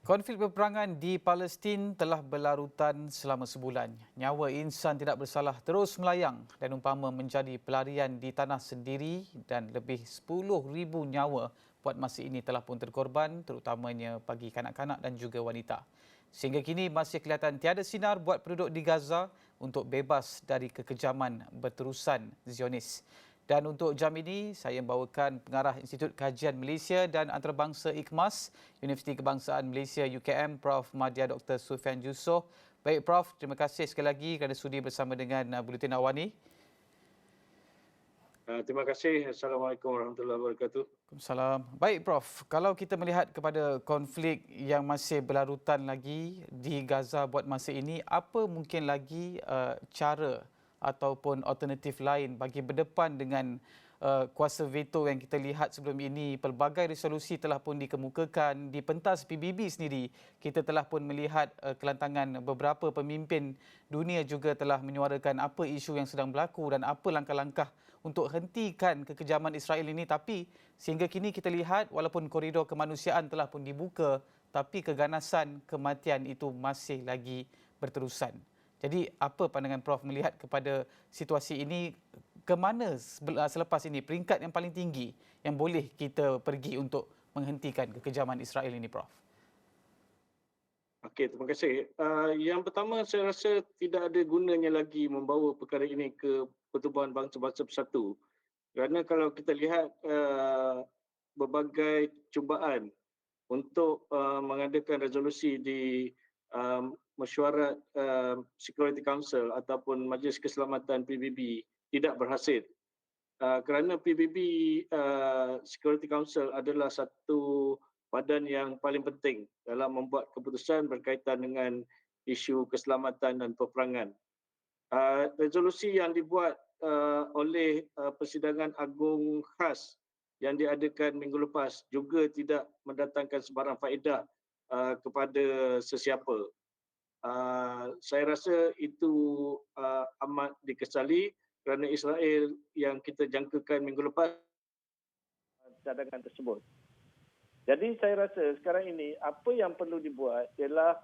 Konflik peperangan di Palestin telah berlarutan selama sebulan. Nyawa insan tidak bersalah terus melayang dan umpama menjadi pelarian di tanah sendiri dan lebih 10,000 nyawa buat masa ini telah pun terkorban terutamanya bagi kanak-kanak dan juga wanita. Sehingga kini masih kelihatan tiada sinar buat penduduk di Gaza untuk bebas dari kekejaman berterusan Zionis. Dan untuk jam ini, saya membawakan pengarah Institut Kajian Malaysia dan Antarabangsa IKMAS, Universiti Kebangsaan Malaysia UKM, Prof. Madya Dr. Sufian Yusof. Baik Prof, terima kasih sekali lagi kerana sudi bersama dengan Buletin Awal ini. Terima kasih. Assalamualaikum warahmatullahi wabarakatuh. Waalaikumsalam. Baik Prof, kalau kita melihat kepada konflik yang masih berlarutan lagi di Gaza buat masa ini, apa mungkin lagi cara ataupun alternatif lain bagi berdepan dengan kuasa veto yang kita lihat sebelum ini? Pelbagai resolusi telah pun dikemukakan di pentas PBB sendiri. Kita telah pun melihat kelantangan beberapa pemimpin dunia juga telah menyuarakan apa isu yang sedang berlaku dan apa langkah-langkah untuk hentikan kekejaman Israel ini. Tapi sehingga kini kita lihat walaupun koridor kemanusiaan telah pun dibuka, tapi keganasan kematian itu masih lagi berterusan. Jadi apa pandangan Prof melihat kepada situasi ini, ke mana selepas ini peringkat yang paling tinggi yang boleh kita pergi untuk menghentikan kekejaman Israel ini, Prof? Okey, terima kasih. Yang pertama, saya rasa tidak ada gunanya lagi membawa perkara ini ke Pertubuhan Bangsa-Bangsa Bersatu. Kerana kalau kita lihat berbagai cubaan untuk mengadakan resolusi di mesyuarat Security Council ataupun Majlis Keselamatan PBB tidak berhasil. Kerana PBB Security Council adalah satu badan yang paling penting dalam membuat keputusan berkaitan dengan isu keselamatan dan peperangan. Resolusi yang dibuat oleh Persidangan Agung Khas yang diadakan minggu lepas juga tidak mendatangkan sebarang faedah kepada sesiapa. Saya rasa itu amat dikesali kerana Israel yang kita jangkakan minggu lepas cadangan tersebut. Jadi saya rasa sekarang ini apa yang perlu dibuat ialah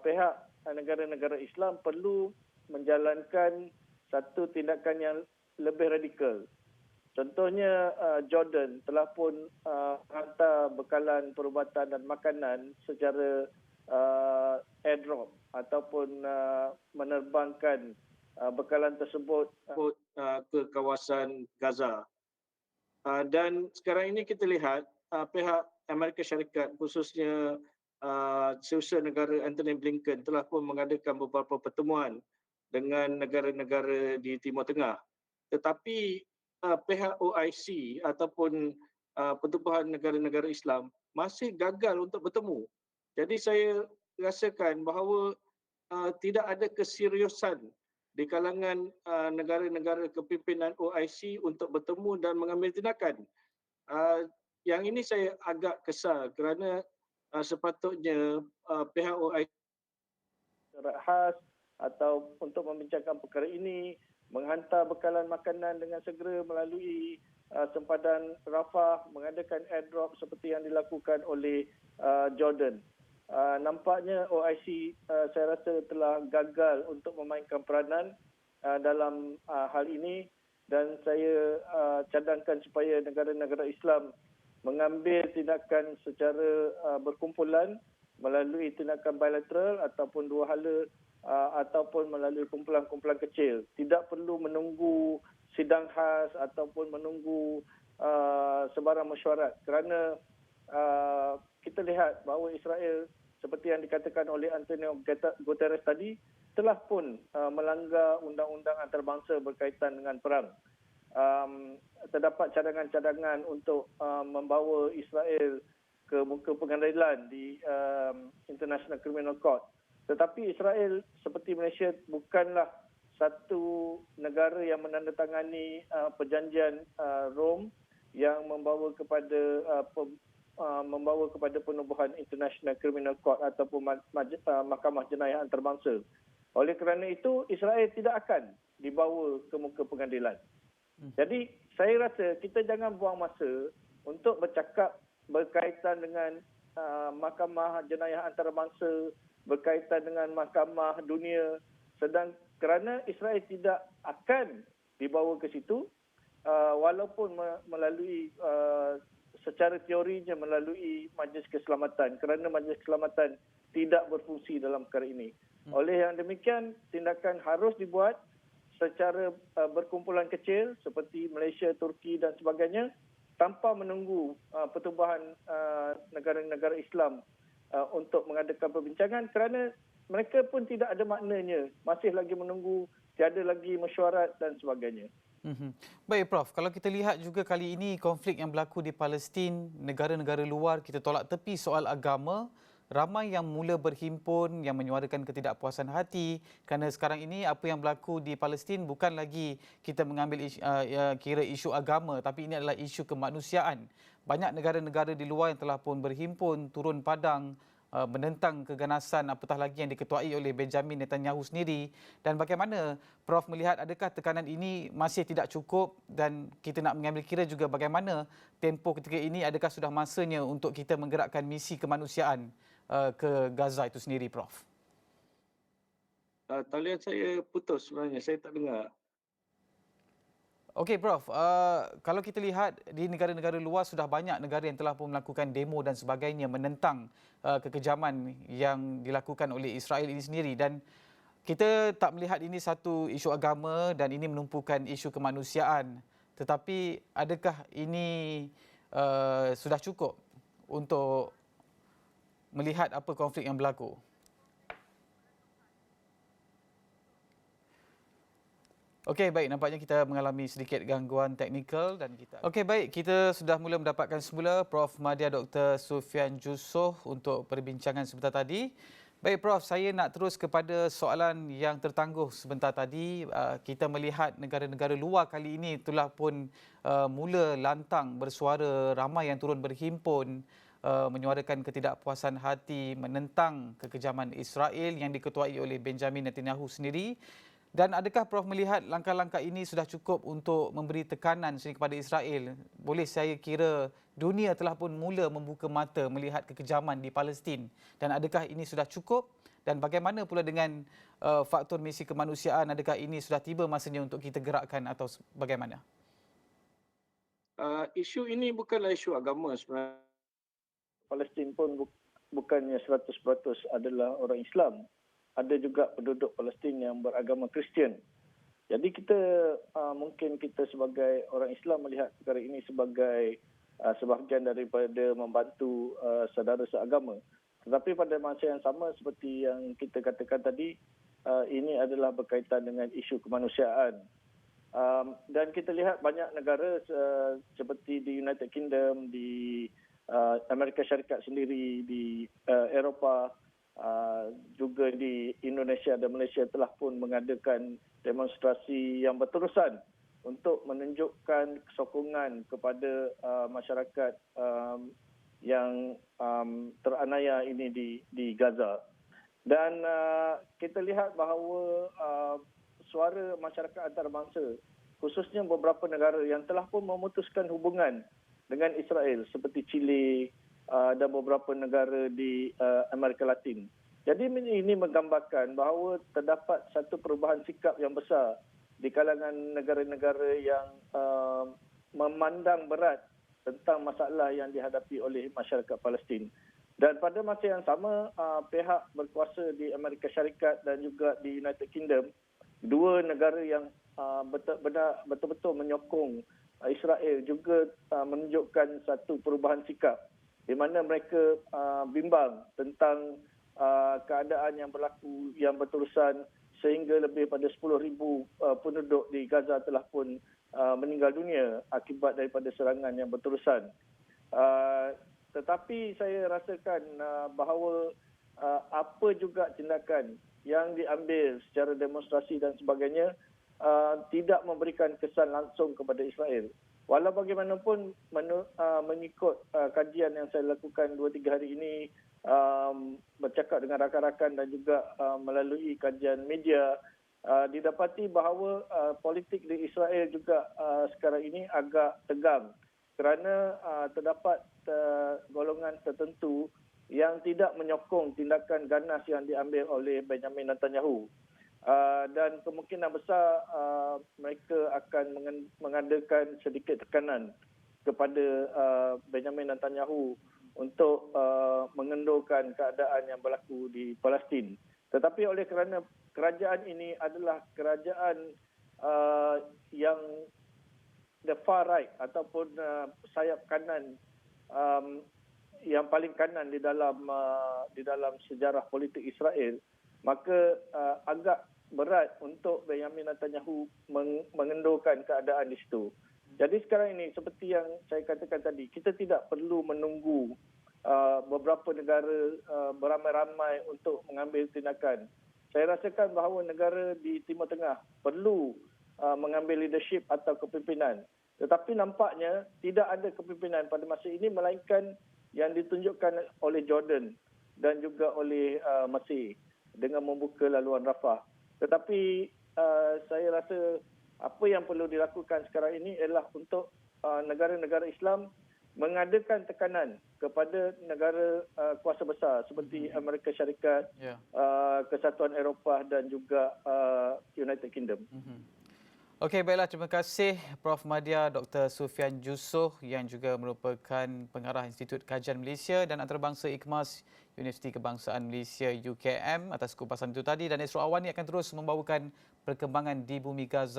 pihak negara-negara Islam perlu menjalankan satu tindakan yang lebih radikal. Contohnya Jordan telah pun hantar bekalan perubatan dan makanan secara airdrop ataupun menerbangkan bekalan tersebut ke kawasan Gaza. Dan sekarang ini kita lihat pihak Amerika Syarikat khususnya Setiausaha Negara Antony Blinken telah pun mengadakan beberapa pertemuan dengan negara-negara di Timur Tengah. Tetapi pihak OIC ataupun Pertubuhan Negara-Negara Islam masih gagal untuk bertemu. Jadi saya rasakan bahawa tidak ada keseriusan di kalangan negara-negara kepimpinan OIC untuk bertemu dan mengambil tindakan. Yang ini saya agak kesal kerana sepatutnya pihak OIC secara khas atau untuk membincangkan perkara ini, menghantar bekalan makanan dengan segera melalui sempadan Rafah, mengadakan airdrop seperti yang dilakukan oleh Jordan. Nampaknya OIC saya rasa telah gagal untuk memainkan peranan dalam hal ini dan saya cadangkan supaya negara-negara Islam mengambil tindakan secara berkumpulan melalui tindakan bilateral ataupun dua hala ataupun melalui kumpulan-kumpulan kecil. Tidak perlu menunggu sidang khas ataupun menunggu sebarang mesyuarat kerana kita lihat bahawa Israel seperti yang dikatakan oleh Antonio Guterres tadi telah pun melanggar undang-undang antarabangsa berkaitan dengan perang. Terdapat cadangan-cadangan untuk membawa Israel ke muka pengadilan di International Criminal Court. Tetapi Israel seperti Malaysia bukanlah satu negara yang menandatangani perjanjian Rom yang membawa kepada penubuhan International Criminal Court ataupun Mahkamah Jenayah Antarabangsa. Oleh kerana itu, Israel tidak akan dibawa ke muka pengadilan. Jadi, saya rasa kita jangan buang masa untuk bercakap berkaitan dengan Mahkamah Jenayah Antarabangsa, berkaitan dengan Mahkamah Dunia, sedang kerana Israel tidak akan dibawa ke situ, walaupun melalui secara teorinya melalui Majlis Keselamatan, kerana Majlis Keselamatan tidak berfungsi dalam perkara ini. Oleh yang demikian, tindakan harus dibuat secara berkumpulan kecil seperti Malaysia, Turki dan sebagainya, tanpa menunggu pertubuhan negara-negara Islam untuk mengadakan perbincangan, kerana mereka pun tidak ada maknanya, masih lagi menunggu, tiada lagi mesyuarat dan sebagainya. Baik Prof, kalau kita lihat juga kali ini konflik yang berlaku di Palestin, negara-negara luar kita tolak tepi soal agama, ramai yang mula berhimpun yang menyuarakan ketidakpuasan hati kerana sekarang ini apa yang berlaku di Palestin bukan lagi kita mengambil kira isu agama, tapi ini adalah isu kemanusiaan. Banyak negara-negara di luar yang telah pun berhimpun turun padang menentang keganasan apatah lagi yang diketuai oleh Benjamin Netanyahu sendiri. Dan bagaimana Prof melihat adakah tekanan ini masih tidak cukup dan kita nak mengambil kira juga bagaimana tempoh ketika ini, adakah sudah masanya untuk kita menggerakkan misi kemanusiaan ke Gaza itu sendiri, Prof? Talian saya putus sebenarnya, saya tak dengar. Okey Prof, kalau kita lihat di negara-negara luar sudah banyak negara yang telah pun melakukan demo dan sebagainya menentang kekejaman yang dilakukan oleh Israel ini sendiri, dan kita tak melihat ini satu isu agama dan ini menumpukan isu kemanusiaan. Tetapi adakah ini sudah cukup untuk melihat apa konflik yang berlaku? Okey, baik, nampaknya kita mengalami sedikit gangguan teknikal dan kita... Okey, baik, kita sudah mula mendapatkan semula Prof. Madya Dr. Sufian Jussoh untuk perbincangan sebentar tadi. Baik Prof, saya nak terus kepada soalan yang tertangguh sebentar tadi. Kita melihat negara-negara luar kali ini telah pun mula lantang bersuara, ramai yang turun berhimpun menyuarakan ketidakpuasan hati menentang kekejaman Israel yang diketuai oleh Benjamin Netanyahu sendiri. Dan adakah Prof melihat langkah-langkah ini sudah cukup untuk memberi tekanan kepada Israel? Boleh saya kira dunia telah pun mula membuka mata melihat kekejaman di Palestin. Dan adakah ini sudah cukup? Dan bagaimana pula dengan faktor misi kemanusiaan? Adakah ini sudah tiba masanya untuk kita gerakkan atau bagaimana? Isu ini bukanlah isu agama sebenarnya. Palestin pun bukannya 100% adalah orang Islam. Ada juga penduduk Palestin yang beragama Kristian. Jadi kita mungkin kita sebagai orang Islam melihat perkara ini sebagai sebahagian daripada membantu saudara seagama. Tetapi pada masa yang sama seperti yang kita katakan tadi, ini adalah berkaitan dengan isu kemanusiaan. Dan kita lihat banyak negara seperti di United Kingdom, di Amerika Syarikat sendiri, di Eropah, juga di Indonesia dan Malaysia telah pun mengadakan demonstrasi yang berterusan untuk menunjukkan kesokongan kepada masyarakat yang teranaya ini di Gaza. Dan kita lihat bahawa suara masyarakat antarabangsa, khususnya beberapa negara yang telah pun memutuskan hubungan dengan Israel seperti Chile, dan beberapa negara di Amerika Latin. Jadi ini menggambarkan bahawa terdapat satu perubahan sikap yang besar di kalangan negara-negara yang memandang berat tentang masalah yang dihadapi oleh masyarakat Palestin. Dan pada masa yang sama, pihak berkuasa di Amerika Syarikat dan juga di United Kingdom, dua negara yang betul-betul menyokong Israel juga menunjukkan satu perubahan sikap di mana mereka bimbang tentang keadaan yang berlaku yang berterusan sehingga lebih pada 10,000 penduduk di Gaza telah pun meninggal dunia akibat daripada serangan yang berterusan. Tetapi saya rasakan bahawa apa juga tindakan yang diambil secara demonstrasi dan sebagainya tidak memberikan kesan langsung kepada Israel. Walau bagaimanapun mengikut kajian yang saya lakukan 2-3 hari ini, bercakap dengan rakan-rakan dan juga melalui kajian media, didapati bahawa politik di Israel juga sekarang ini agak tegang kerana terdapat golongan tertentu yang tidak menyokong tindakan ganas yang diambil oleh Benjamin Netanyahu. Dan kemungkinan besar mereka akan mengadakan sedikit tekanan kepada Benjamin Netanyahu untuk mengendurkan keadaan yang berlaku di Palestin. Tetapi oleh kerana kerajaan ini adalah kerajaan yang the far right ataupun sayap kanan, yang paling kanan di dalam sejarah politik Israel, maka agak berat untuk Benjamin Netanyahu mengendurkan keadaan di situ. Jadi sekarang ini seperti yang saya katakan tadi, kita tidak perlu menunggu beberapa negara beramai-ramai untuk mengambil tindakan. Saya rasakan bahawa negara di Timur Tengah perlu mengambil leadership atau kepimpinan. Tetapi nampaknya tidak ada kepimpinan pada masa ini melainkan yang ditunjukkan oleh Jordan dan juga oleh Mesir dengan membuka laluan Rafah. Tetapi saya rasa apa yang perlu dilakukan sekarang ini adalah untuk negara-negara Islam mengadakan tekanan kepada negara kuasa besar seperti Amerika Syarikat, Kesatuan Eropah dan juga United Kingdom. Okey, baiklah. Terima kasih Prof. Madya Dr. Sufian Jussoh yang juga merupakan pengarah Institut Kajian Malaysia dan Antarabangsa IKMAS Universiti Kebangsaan Malaysia UKM atas kupasan itu tadi, dan Esra Awani akan terus membawakan perkembangan di Bumi Gaza